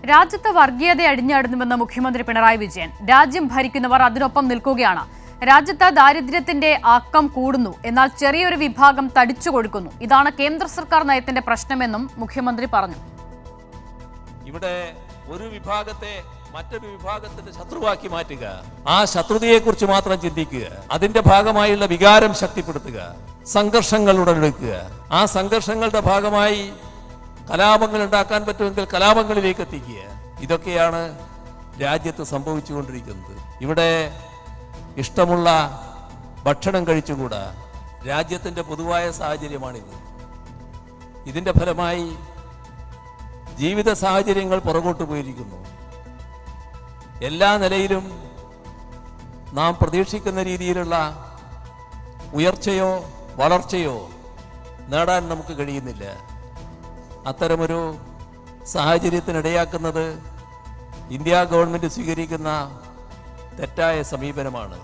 രാജ്യത്ത് വർഗീയത അടിഞ്ഞാടുന്നുവെന്ന് മുഖ്യമന്ത്രി പിണറായി വിജയൻ. രാജ്യം ഭരിക്കുന്നവർ അതിനൊപ്പം നിൽക്കുകയാണ്. രാജ്യത്ത് ദാരിദ്ര്യത്തിന്റെ ആക്കം കൂടുന്നു, എന്നാൽ ചെറിയൊരു വിഭാഗം തടിച്ചു കൊടുക്കുന്നു. ഇതാണ് കേന്ദ്ര സർക്കാർ നയത്തിന്റെ പ്രശ്നമെന്നും മുഖ്യമന്ത്രി പറഞ്ഞു. ഇവിടെ ഒരു വിഭാഗത്തെ മറ്റൊരു വിഭാഗത്തിന്റെ ശത്രുവാക്കി മാറ്റുക, ആ ശത്രുതയെ കുറിച്ച് മാത്രം ചിന്തിക്കുക, അതിന്റെ ഭാഗമായുള്ള വികാരം ശക്തിപ്പെടുത്തുക, സംഘർഷങ്ങൾ ഉടലെടുക്കുക, ആ സംഘർഷങ്ങളുടെ ഭാഗമായി കലാപങ്ങൾ ഉണ്ടാക്കാൻ പറ്റുമെങ്കിൽ കലാപങ്ങളിലേക്ക് എത്തിക്കുക. ഇതൊക്കെയാണ് രാജ്യത്ത് സംഭവിച്ചുകൊണ്ടിരിക്കുന്നത്. ഇവിടെ ഇഷ്ടമുള്ള ഭക്ഷണം കഴിച്ചുകൂടാ. രാജ്യത്തിന്റെ പൊതുവായ സാഹചര്യമാണിത്. ഇതിന്റെ ഫലമായി ജീവിത സാഹചര്യങ്ങൾ പുറകോട്ട് പോയിരിക്കുന്നു. എല്ലാ നിലയിലും നാം പ്രതീക്ഷിക്കുന്ന രീതിയിലുള്ള ഉയർച്ചയോ വളർച്ചയോ നേടാൻ നമുക്ക് കഴിയുന്നില്ല. അത്തരമൊരു സാഹചര്യത്തിനിടയാക്കുന്നത് ഇന്ത്യ ഗവൺമെന്റ് സ്വീകരിക്കുന്ന തെറ്റായ സമീപനമാണ്.